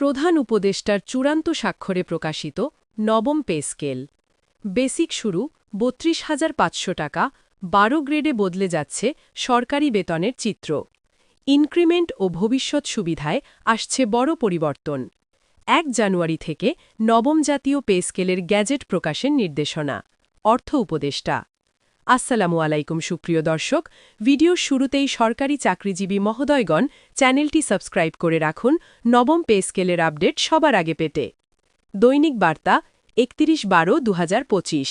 প্রধান উপদেষ্টার চূড়ান্ত স্বাক্ষরে প্রকাশিত নবম পে স্কেল। বেসিক শুরু ৩২,৫০০ টাকা, ১২ গ্রেডে বদলে যাচ্ছে সরকারি বেতনের চিত্র। ইনক্রিমেন্ট ও ভবিষ্যৎ সুবিধায় আসছে বড় পরিবর্তন। ১ জানুয়ারি থেকে নবম জাতীয় পে স্কেলের গ্যাজেট প্রকাশের নির্দেশনা। অর্থ উপদেষ্টা। আসসালামু আলাইকুম সুপ্রিয় দর্শক, ভিডিওর শুরুতেই সরকারি চাকরিজীবী মহোদয়গণ চ্যানেলটি সাবস্ক্রাইব করে রাখুন নবম পে স্কেলের আপডেট সবার আগে পেতে। দৈনিক বার্তা ৩১/১২/২০২৫।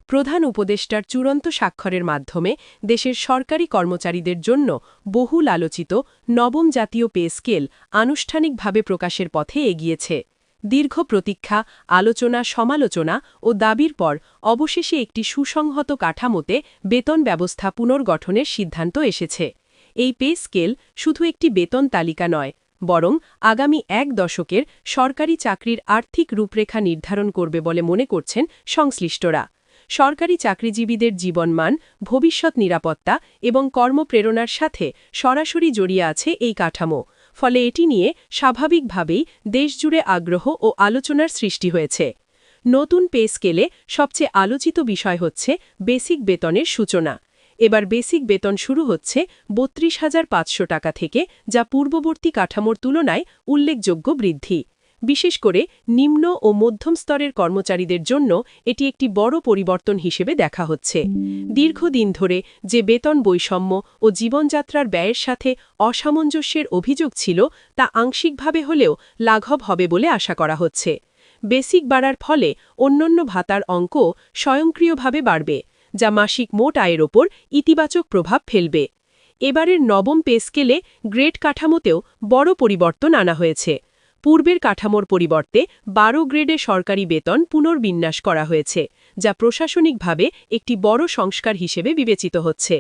প্রধান উপদেষ্টার চূড়ান্ত স্বাক্ষরের মাধ্যমে দেশের সরকারি কর্মচারীদের জন্য বহুল আলোচিত নবম জাতীয় পে স্কেল আনুষ্ঠানিকভাবে প্রকাশের পথে এগিয়েছে। দীর্ঘ প্রতীক্ষা, আলোচনা, সমালোচনা ও দাবির পর অবশেষে একটি সুসংহত কাঠামোতে বেতন ব্যবস্থা পুনর্গঠনের সিদ্ধান্ত এসেছে। এই পে স্কেল শুধু একটি বেতন তালিকা নয়, বরং আগামী ১ দশকের সরকারি চাকরির আর্থিক রূপরেখা নির্ধারণ করবে বলে মনে করছেন সংশ্লিষ্টরা। সরকারি চাকরিজীবীদের জীবনমান, ভবিষ্যৎ নিরাপত্তা এবং কর্মপ্রেরণার সাথে সরাসরি জড়িয়ে আছে এই কাঠামো। ফলে এটি নিয়ে স্বাভাবিকভাবেই দেশজুড়ে আগ্রহ ও আলোচনার সৃষ্টি হয়েছে। নতুন পে স্কেলে সবচেয়ে আলোচিত বিষয় হচ্ছে বেসিক বেতনের সূচনা। এবার বেসিক বেতন শুরু হচ্ছে ৩২,৫০০ টাকা থেকে, যা পূর্ববর্তী কাঠামোর তুলনায় উল্লেখযোগ্য বৃদ্ধি। বিশেষ করে নিম্ন ও মধ্যম স্তরের কর্মচারীদের জন্য এটি একটি বড় পরিবর্তন হিসেবে দেখা হচ্ছে। দীর্ঘদিন ধরে যে বেতন বৈষম্য ও জীবনযাত্রার ব্যয়ের সাথে অসামঞ্জস্যের অভিযোগ ছিল, তা আংশিকভাবে হলেও লাঘব হবে বলে আশা করা হচ্ছে। বেসিক বাড়ার ফলে অন্যান্য ভাতার অঙ্কও স্বয়ংক্রিয়ভাবে বাড়বে, যা মাসিক মোট আয়ের ওপর ইতিবাচক প্রভাব ফেলবে। এবারের নবম পে স্কেলে গ্রেড কাঠামোতেও বড় পরিবর্তন আনা হয়েছে। পূর্বের কাঠামোর পরিবর্তে ১২ গ্রেডে সরকারি বেতন পুনর্বিন্যাস করা হয়েছে, যা প্রশাসনিকভাবে একটি বড় সংস্কার হিসেবে বিবেচিত হচ্ছে।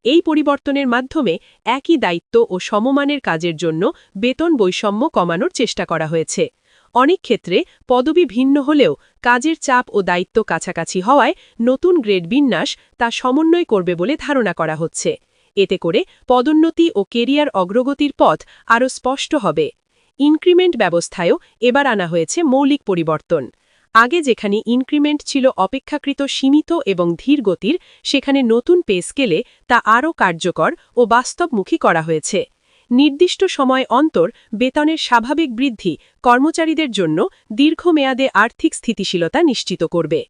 এই পরিবর্তনের মাধ্যমে একই দায়িত্ব ও সমমানের কাজের জন্য বেতন বৈষম্য কমানোর চেষ্টা করা হয়েছে। অনেক ক্ষেত্রে পদবি ভিন্ন হলেও কাজের চাপ ও দায়িত্ব কাছাকাছি হওয়ায় নতুন গ্রেড বিন্যাস তা সমন্বয় করবে বলে ধারণা করা হচ্ছে। এতে করে পদোন্নতি ও কেরিয়ার অগ্রগতির পথ আরও স্পষ্ট হবে। ইনক্রিমেন্ট ব্যবস্থায়ও এবার আনা হয়েছে মৌলিক পরিবর্তন। আগে যেখানে ইনক্রিমেন্ট ছিল অপেক্ষাকৃত সীমিত এবং ধীর গতির, সেখানে নতুন পে স্কেলে তা আরও কার্যকর ও বাস্তবমুখী করা হয়েছে। নির্দিষ্ট সময় অন্তর বেতনের স্বাভাবিক বৃদ্ধি কর্মচারীদের জন্য দীর্ঘমেয়াদে আর্থিক স্থিতিশীলতা নিশ্চিত করবে।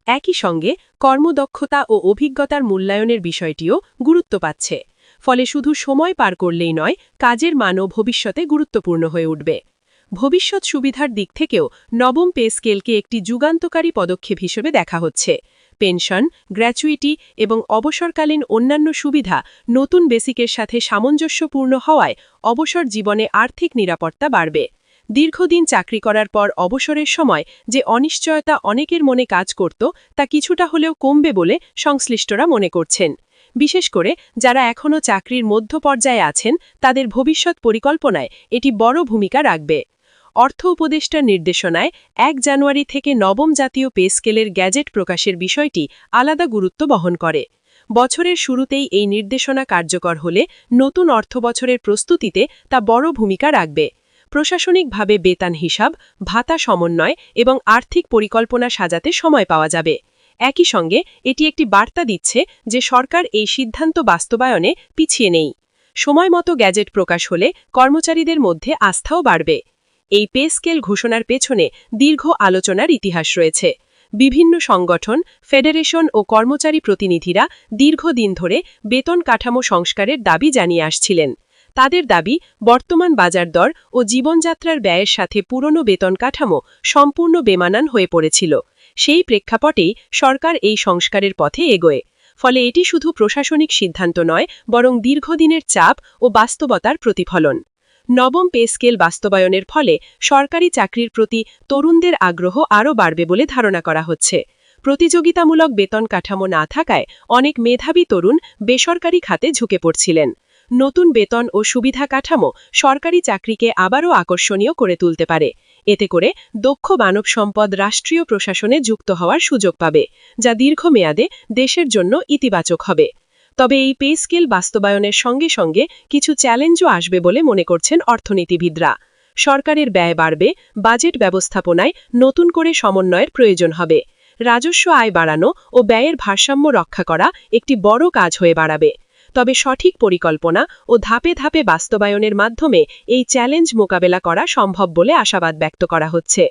একই সঙ্গে কর্মদক্ষতা ও অভিজ্ঞতার মূল্যায়নের বিষয়টিও গুরুত্ব পাচ্ছে। ফলে শুধু সময় পার করলেই নয়, কাজের মানও ভবিষ্যতে গুরুত্বপূর্ণ হয়ে উঠবে। ভবিষ্যৎ সুবিধার দিক থেকেও নবম পে স্কেলকে একটি যুগান্তকারী পদক্ষেপ হিসেবে দেখা হচ্ছে। পেনশন, গ্র্যাচুইটি এবং অবসরকালীন অন্যান্য সুবিধা নতুন বেসিকের সাথে সামঞ্জস্যপূর্ণ হওয়ায় অবসর জীবনে আর্থিক নিরাপত্তা বাড়বে। দীর্ঘদিন চাকরি করার পর অবসরের সময় যে অনিশ্চয়তা অনেকের মনে কাজ করত, তা কিছুটা হলেও কমবে বলে সংশ্লিষ্টরা মনে করছেন। বিশেষ করে যারা এখনও চাকরির মধ্য পর্যায়ে আছেন, তাদের ভবিষ্যৎ পরিকল্পনায় এটি বড় ভূমিকা রাখবে। অর্থ উপদেষ্টার নির্দেশনায় ১ জানুয়ারি থেকে নবম জাতীয় পে স্কেলের গ্যাজেট প্রকাশের বিষয়টি আলাদা গুরুত্ব বহন করে। বছরের শুরুতেই এই নির্দেশনা কার্যকর হলে নতুন অর্থবছরের প্রস্তুতিতে তা বড় ভূমিকা রাখবে। প্রশাসনিকভাবে বেতন হিসাব, ভাতা সমন্বয় এবং আর্থিক পরিকল্পনা সাজাতে সময় পাওয়া যাবে। একই সঙ্গে এটি একটি বার্তা দিচ্ছে যে সরকার এই সিদ্ধান্ত বাস্তবায়নে পিছিয়ে নেই। সময়মতো গ্যাজেট প্রকাশ হলে কর্মচারীদের মধ্যে আস্থাও বাড়বে। এই পে স্কেল ঘোষণার পেছনে দীর্ঘ আলোচনার ইতিহাস রয়েছে। বিভিন্ন সংগঠন, ফেডারেশন ও কর্মচারী প্রতিনিধিরা দীর্ঘদিন ধরে বেতন কাঠামো সংস্কারের দাবি জানিয়ে আসছিলেন। তাদের দাবি, বর্তমান বাজার দর ও জীবনযাত্রার ব্যয়ের সাথে পুরনো বেতন কাঠামো সম্পূর্ণ বেমানান হয়ে পড়েছিল। সেই প্রেক্ষাপটেই সরকার এই সংস্কারের পথে এগোয়। ফলে এটি শুধু প্রশাসনিক সিদ্ধান্ত নয়, বরং দীর্ঘদিনের চাপ ও বাস্তবতার প্রতিফলন। নবম পে স্কেল বাস্তবায়নের ফলে সরকারি চাকরির প্রতি তরুণদের আগ্রহ আরও বাড়বে বলে ধারণা করা হচ্ছে। প্রতিযোগিতামূলক বেতন কাঠামো না থাকায় অনেক মেধাবী তরুণ বেসরকারি খাতে ঝুঁকে পড়ছিলেন। নতুন বেতন ও সুবিধা কাঠামো সরকারি চাকরিকে আবারও আকর্ষণীয় করে তুলতে পারে। এতে করে দক্ষ মানব সম্পদ রাষ্ট্রীয় প্রশাসনে যুক্ত হওয়ার সুযোগ পাবে, যা দীর্ঘমেয়াদে দেশের জন্য ইতিবাচক হবে। তবে এই পে স্কেল বাস্তবায়নের সঙ্গে সঙ্গে কিছু চ্যালেঞ্জও আসবে বলে মনে করছেন অর্থনীতিবিদরা। সরকারের ব্যয় বাড়বে, বাজেট ব্যবস্থাপনায় নতুন করে সমন্বয়ের প্রয়োজন হবে। রাজস্ব আয় বাড়ানো ও ব্যয়ের ভারসাম্য রক্ষা করা একটি বড় কাজ হয়ে দাঁড়াবে। তবে সঠিক পরিকল্পনা ও ধাপে ধাপে বাস্তবায়নের মাধ্যমে এই চ্যালেঞ্জ মোকাবেলা করা সম্ভব বলে আশাবাদ ব্যক্ত করা হচ্ছে।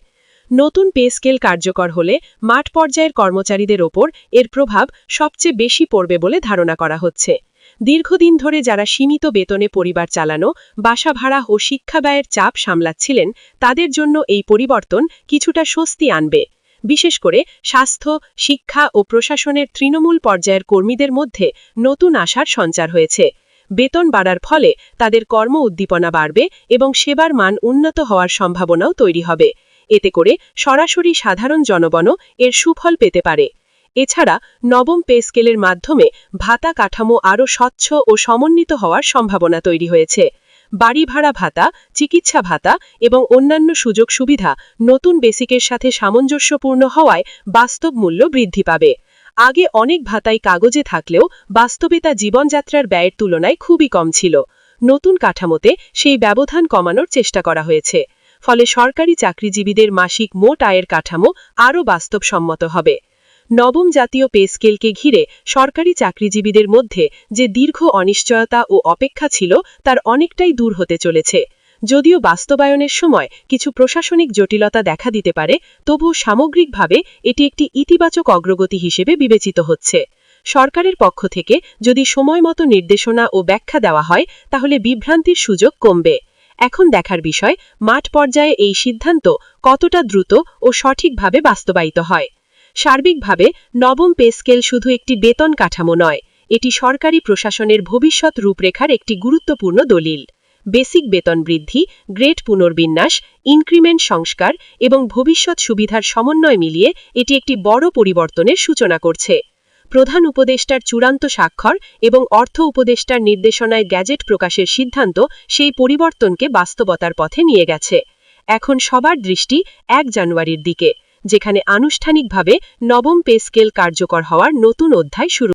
নতুন পে স্কেল কার্যকর হলে মাঠ পর্যায়ের কর্মচারীদের ওপর এর প্রভাব সবচেয়ে বেশি পড়বে বলে ধারণা করা হচ্ছে। দীর্ঘদিন ধরে যারা সীমিত বেতনে পরিবার চালানো, বাসা ভাড়া ও শিক্ষা ব্যয়ের চাপ সামলাচ্ছিলেন, তাদের জন্য এই পরিবর্তন কিছুটা স্বস্তি আনবে। বিশেষ করে স্বাস্থ্য, শিক্ষা ও প্রশাসনের তৃণমূল পর্যায়ের কর্মীদের মধ্যে নতুন আশার সঞ্চার হয়েছে। বেতন বাড়ার ফলে তাদের কর্ম উদ্দীপনা বাড়বে এবং সেবার মান উন্নত হওয়ার সম্ভাবনাও তৈরি হবে। এতে করে সরাসরি সাধারণ জনগণও এর সুফল পেতে পারে। এছাড়া নবম পে স্কেলের মাধ্যমে ভাতা কাঠামো আরও স্বচ্ছ ও সমন্বিত হওয়ার সম্ভাবনা তৈরি হয়েছে। বাড়ি ভাড়া ভাতা, চিকিৎসা ভাতা এবং অন্যান্য সুযোগ সুবিধা নতুন বেসিকের সাথে সামঞ্জস্যপূর্ণ হওয়ায় বাস্তব মূল্য বৃদ্ধি পাবে। আগে অনেক ভাতাই কাগজে থাকলেও বাস্তবে তা জীবনযাত্রার ব্যয়ের তুলনায় খুবই কম ছিল। নতুন কাঠামোতে সেই ব্যবধান কমানোর চেষ্টা করা হয়েছে। ফলে সরকারি চাকরিজীবীদের মাসিক মোট আয়ের কাঠামো আরও বাস্তবসম্মত হবে। নবম জাতীয় পে স্কেলকে ঘিরে সরকারি চাকরিজীবীদের মধ্যে যে দীর্ঘ অনিশ্চয়তা ও অপেক্ষা ছিল, তার অনেকটাই দূর হতে চলেছে। যদিও বাস্তবায়নের সময় কিছু প্রশাসনিক জটিলতা দেখা দিতে পারে, তবুও সামগ্রিকভাবে এটি একটি ইতিবাচক অগ্রগতি হিসেবে বিবেচিত হচ্ছে। সরকারের পক্ষ থেকে যদি সময়মতো নির্দেশনা ও ব্যাখ্যা দেওয়া হয়, তাহলে বিভ্রান্তির সুযোগ কমবে। এখন দেখার বিষয়, মাঠ পর্যায়ে এই সিদ্ধান্ত কতটা দ্রুত ও সঠিকভাবে বাস্তবায়িত হয়। সার্বিকভাবে নবম পে স্কেল শুধু একটি বেতন কাঠামো নয়, এটি সরকারি প্রশাসনের ভবিষ্যৎ রূপরেখার একটি গুরুত্বপূর্ণ দলিল। বেসিক বেতন বৃদ্ধি, গ্রেড পুনর্বিন্যাস, ইনক্রিমেন্ট সংস্কার এবং ভবিষ্যৎ সুবিধার সমন্বয় মিলিয়ে এটি একটি বড় পরিবর্তনের সূচনা করছে। প্রধান উপদেষ্টার চূড়ান্ত স্বাক্ষর এবং অর্থ উপদেষ্টার নির্দেশনায় গ্যাজেট প্রকাশের সিদ্ধান্ত সেই পরিবর্তনকে বাস্তবতার পথে নিয়ে গেছে। এখন সবার দৃষ্টি ১ জানুয়ারির দিকে, যেখানে আনুষ্ঠানিকভাবে নবম পে স্কেল কার্যকর হওয়ার নতুন অধ্যায় শুরু